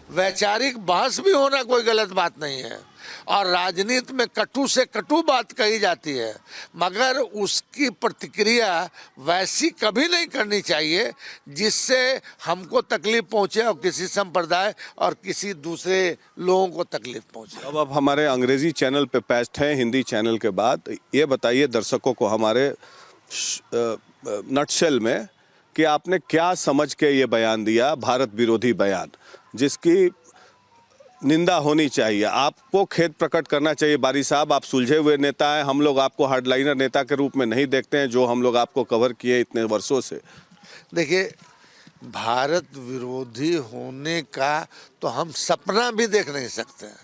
वैचारिक बहस भी होना कोई गलत बात नहीं है, और राजनीति में कटु से कटु बात कही जाती है, मगर उसकी प्रतिक्रिया वैसी कभी नहीं करनी चाहिए जिससे हमको तकलीफ पहुंचे और किसी संप्रदाय और किसी दूसरे लोगों को तकलीफ पहुंचे। अब आप हमारे अंग्रेजी चैनल पे पेस्ट हैं हिंदी चैनल के बाद, ये बताइए दर्शकों को हमारे नटशेल में कि आपने क्या समझ के ये बयान दिया, भारत विरोधी बयान, जिसकी निंदा होनी चाहिए। आपको खेद प्रकट करना चाहिए बारी साहब, आप सुलझे हुए नेता हैं, हम लोग आपको हार्डलाइनर नेता के रूप में नहीं देखते हैं, जो हम लोग आपको कवर किए इतने वर्षों से। देखिए, भारत विरोधी होने का तो हम सपना भी देख नहीं सकते हैं।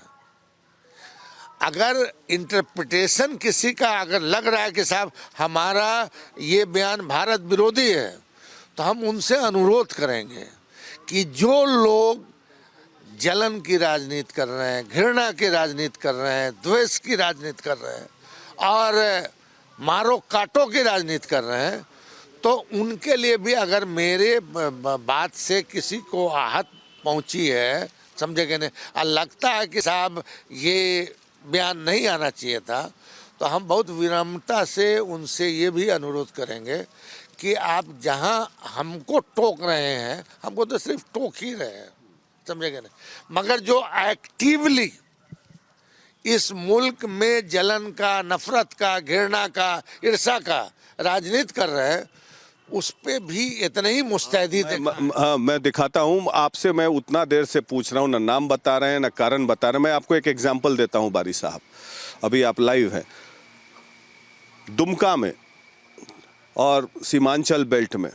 अगर इंटरप्रिटेशन किसी का अगर लग रहा है कि साहब हमारा ये बयान भारत विरोधी है, तो हम उनसे अनुरोध करेंगे कि जो लोग जलन की राजनीति कर रहे हैं, घृणा की राजनीति कर रहे हैं, द्वेष की राजनीति कर रहे हैं और मारो काटो की राजनीति कर रहे हैं, तो उनके लिए भी अगर मेरे बात से किसी को आहत पहुंची है, समझे कि नहीं, और लगता है कि साहब ये बयान नहीं आना चाहिए था, तो हम बहुत विनम्रता से उनसे ये भी अनुरोध करेंगे कि आप जहां हमको टोक रहे हैं, हमको तो सिर्फ टोक ही रहे हैं, समझे कि नहीं, मगर जो एक्टिवली इस मुल्क में जलन का, नफरत का, घृणा का, ईर्ष्या का राजनीति कर रहे हैं, उस पे भी इतने ही मुस्तैदी। हाँ, मैं दिखाता हूँ आपसे, मैं उतना देर से पूछ रहा हूँ, ना नाम बता रहे हैं ना कारण बता रहे हैं। मैं आपको एक एग्जाम्पल देता हूँ बारी साहब, अभी आप लाइव हैं दुमका में और सीमांचल बेल्ट में,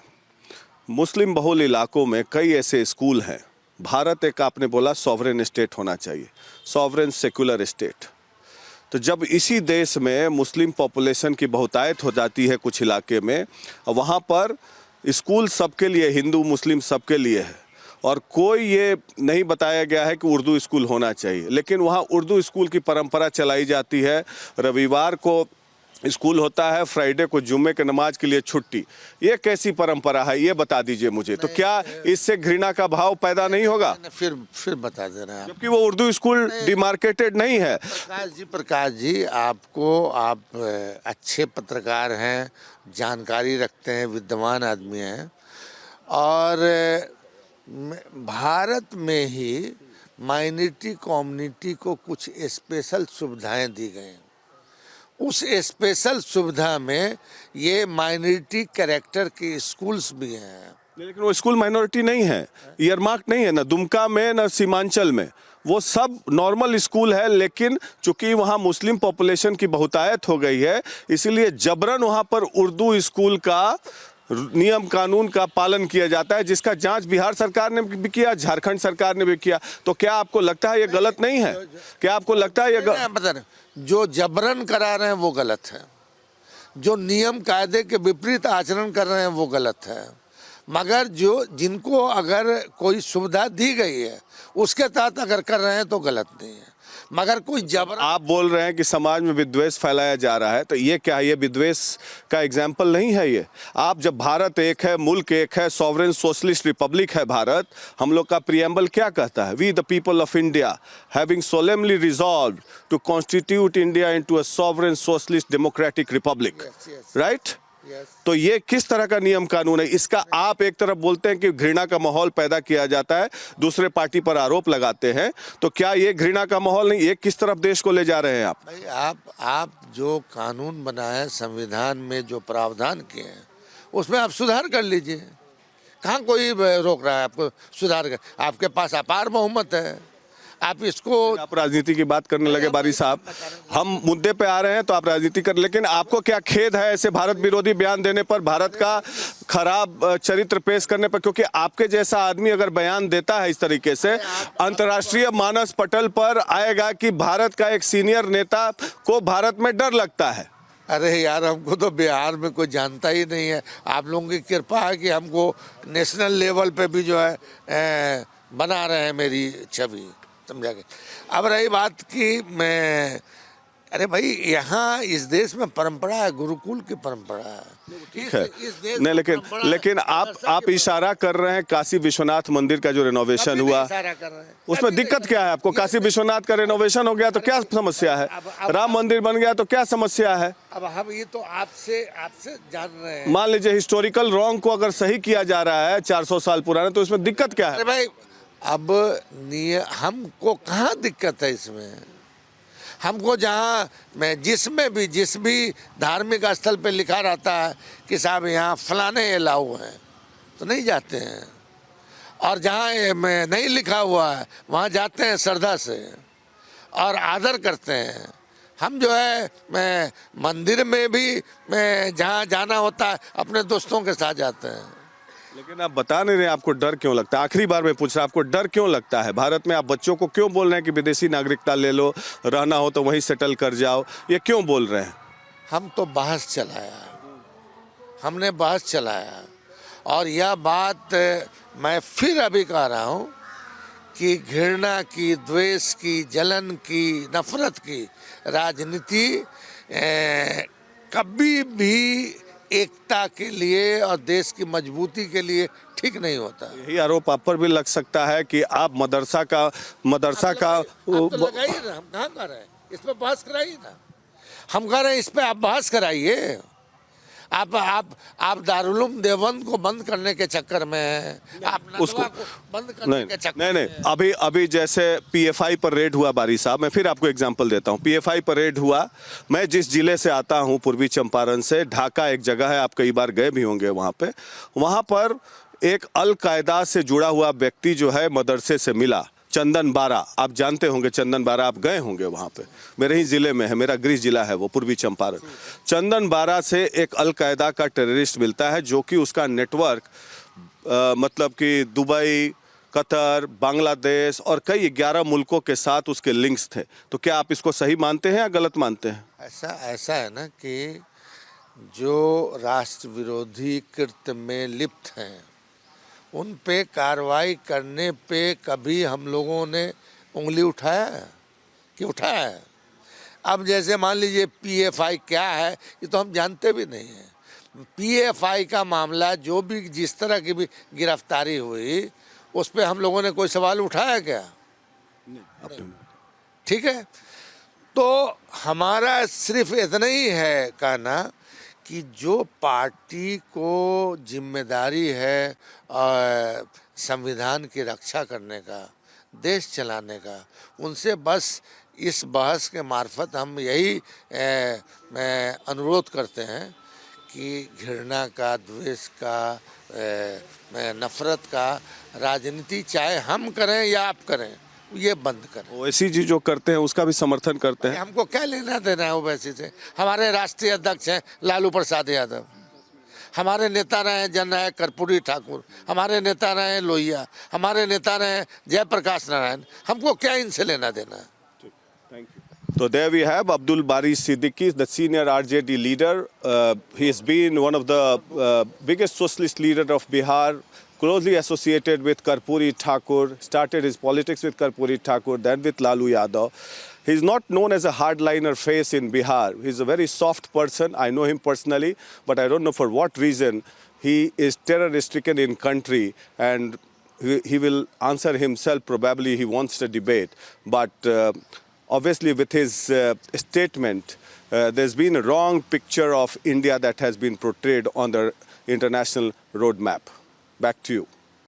मुस्लिम बहुल इलाकों में कई ऐसे स्कूल हैं। भारत एक आपने बोला सॉवरेन स्टेट होना चाहिए, सॉवरेन सेकुलर स्टेट। तो जब इसी देश में मुस्लिम पॉपुलेशन की बहुतायत हो जाती है कुछ इलाके में, वहाँ पर स्कूल सबके लिए, हिंदू मुस्लिम सबके लिए है, और कोई ये नहीं बताया गया है कि उर्दू स्कूल होना चाहिए, लेकिन वहाँ उर्दू स्कूल की परंपरा चलाई जाती है। रविवार को स्कूल होता है, फ्राइडे को जुम्मे के नमाज के लिए छुट्टी। ये कैसी परंपरा है, ये बता दीजिए मुझे। तो क्या इससे घृणा का भाव पैदा नहीं होगा? फिर बता दे रहे हैं, जबकि वो उर्दू स्कूल डिमार्केटेड नहीं है। प्रकाश जी आप अच्छे पत्रकार हैं, जानकारी रखते हैं, विद्वान आदमी हैं, और भारत में ही माइनॉरिटी कम्युनिटी को कुछ स्पेशल सुविधाएं दी गई। उस स्पेशल सुविधा में ये माइनॉरिटी कैरेक्टर के स्कूल्स भी हैं, लेकिन वो स्कूल माइनॉरिटी नहीं है, ईयरमार्क नहीं है, ना दुमका में ना सीमांचल में, वो सब नॉर्मल स्कूल है। लेकिन चूंकि वहाँ मुस्लिम पॉपुलेशन की बहुतायत हो गई है, इसलिए जबरन वहाँ पर उर्दू स्कूल का नियम कानून का पालन किया जाता है, जिसका जांच बिहार सरकार ने भी किया, झारखंड सरकार ने भी किया। तो क्या आपको लगता है ये गलत नहीं है? क्या आपको लगता है ये जो जबरन करा रहे हैं वो गलत है, जो नियम कायदे के विपरीत आचरण कर रहे हैं वो गलत है, मगर जिनको अगर कोई सुविधा दी गई है उसके तहत अगर कर रहे हैं तो गलत नहीं है, मगर कोई जबर। आप बोल रहे हैं कि समाज में विद्वेष फैलाया जा रहा है, तो ये क्या है? ये विद्वेष का एग्जाम्पल नहीं है ये? आप जब भारत एक है, मुल्क एक है, सॉवरेन सोशलिस्ट रिपब्लिक है भारत, हम लोग का प्रीएम्बल क्या कहता है? We the people of India having solemnly resolved to constitute India into a sovereign socialist democratic republic, right? तो ये किस तरह का नियम कानून है? इसका आप एक तरफ बोलते हैं कि घृणा का माहौल पैदा किया जाता है, दूसरे पार्टी पर आरोप लगाते हैं, तो क्या ये घृणा का माहौल नहीं? ये किस तरफ देश को ले जा रहे हैं आप? भाई आप जो कानून बनाए, संविधान में जो प्रावधान किए हैं उसमें आप सुधार कर लीजिए। कहाँ कोई रोक रहा है आपको सुधार कर? आपके पास अपार बहुमत है, आप इसको। आप राजनीति की बात करने लगे बारी साहब, हम मुद्दे पे आ रहे हैं तो आप राजनीति कर, लेकिन आपको क्या खेद है ऐसे भारत विरोधी बयान देने पर, भारत का खराब चरित्र पेश करने पर? क्योंकि आपके जैसा आदमी अगर बयान देता है इस तरीके से, अंतर्राष्ट्रीय मानस पटल पर आएगा कि भारत का एक सीनियर नेता को भारत में डर लगता है। अरे यार, हमको तो बिहार में कोई जानता ही नहीं है। आप लोगों की कृपा है कि हमको नेशनल लेवल पे भी जो है बना रहे हैं मेरी छवि, समझा के। अब रही बात कि अरे भाई, यहाँ इस देश में परंपरा है, गुरुकुल की परंपरा है। है। नहीं, लेकिन आप इशारा कर रहे हैं काशी विश्वनाथ मंदिर का जो रेनोवेशन हुआ, उसमें दिक्कत क्या है आपको? काशी विश्वनाथ का रेनोवेशन हो गया तो क्या समस्या है? राम मंदिर बन गया तो क्या समस्या है? अब हम ये तो आपसे जान रहे हैं। मान लीजिए हिस्टोरिकल रॉन्ग को अगर सही किया जा रहा है 400 साल पुराना, तो इसमें दिक्कत क्या है? अरे भाई, अब हमको कहाँ दिक्कत है इसमें? हमको जहाँ मैं जिस भी धार्मिक स्थल पे लिखा रहता है कि साहब यहाँ फलाने अलाउ हैं तो नहीं जाते हैं, और जहाँ मैं नहीं लिखा हुआ है वहाँ जाते हैं श्रद्धा से और आदर करते हैं। हम जो है मैं मंदिर में भी मैं जहाँ जाना होता है अपने दोस्तों के साथ जाते हैं। लेकिन आप बता नहीं रहे, आपको डर क्यों लगता है? आखिरी बार मैं पूछ रहा हूं, आपको डर क्यों लगता है? भारत में आप बच्चों को क्यों बोल रहे हैं कि विदेशी नागरिकता ले लो, रहना हो तो वहीं सेटल कर जाओ? ये क्यों बोल रहे हैं? हम तो बहस चलाया, हमने बहस चलाया, और यह बात मैं फिर अभी कह रहा हूँ कि घृणा की, द्वेष की, जलन की, नफरत की राजनीति कभी भी एकता के लिए और देश की मजबूती के लिए ठीक नहीं होता। यही आरोप आप पर भी लग सकता है कि आप मदरसा का आप तो लगाइए ना, हम कहाँ कर रहे हैं? इस पे बहस कराइए ना। हम कह रहे हैं इस पे आप बहस कराइए। आप दारुल देवबंद को बंद करने के चक्कर में हैं, आप नदवा को बंद करने के चक्कर नहीं, अभी जैसे पीएफआई पर रेड हुआ बारी साहब, मैं फिर आपको एग्जांपल देता हूं। पीएफआई पर रेड हुआ, मैं जिस जिले से आता हूं पूर्वी चंपारण से, ढाका एक जगह है, आप कई बार गए भी होंगे वहां पर एक अल कायदा से जुड़ा हुआ व्यक्ति जो है मदरसे से मिला, चंदन बारा। आप जानते होंगे चंदन बारा, आप गए होंगे वहां पे, मेरे ही जिले में है, मेरा गृह जिला है वो पूर्वी चंपारण। चंदन बारा से एक अल कायदा का टेररिस्ट मिलता है जो कि उसका नेटवर्क मतलब कि दुबई, कतर, बांग्लादेश और कई 11 मुल्कों के साथ उसके लिंक्स थे। तो क्या आप इसको सही मानते हैं या गलत मानते हैं? ऐसा है ना कि जो राष्ट्र विरोधी कृत्य में लिप्त हैं उन पे कार्रवाई करने पे कभी हम लोगों ने उंगली उठाया कि उठाया है? अब जैसे मान लीजिए पीएफआई क्या है ये तो हम जानते भी नहीं हैं। पीएफआई का मामला जो भी जिस तरह की भी गिरफ्तारी हुई उस पे हम लोगों ने कोई सवाल उठाया क्या? नहीं। ठीक है, तो हमारा सिर्फ इतना ही है कहना कि जो पार्टी को जिम्मेदारी है संविधान की रक्षा करने का, देश चलाने का, उनसे बस इस बहस के मार्फत हम यही अनुरोध करते हैं कि घृणा का, द्वेष का, नफरत का राजनीति चाहे हम करें या आप करें ये बंद करें। ओवैसी जी जो करते हैं उसका भी समर्थन करते हैं। हमको क्या लेना देना है ओवैसी से? हमारे राष्ट्रीय अध्यक्ष हैं लालू प्रसाद यादव, हमारे नेता रहे हैं जननायक कर्पूरी ठाकुर, हमारे नेता रहे हैं लोहिया, हमारे नेता रहे हैं जयप्रकाश नारायण। हमको क्या इनसे लेना देना है? So there we have Abdul Bari Siddiqui, the senior RJD leader. He has been one of the biggest socialist leader of Bihar, closely associated with Karpuri Thakur, started his politics with Karpuri Thakur, then with Lalu Yadav. He's not known as a hardliner face in Bihar. He's a very soft person. I know him personally, but I don't know for what reason he is terror-stricken in country, and he will answer himself. Probably he wants the debate, but obviously with his statement, there's been a wrong picture of India that has been portrayed on the international roadmap. Back to you.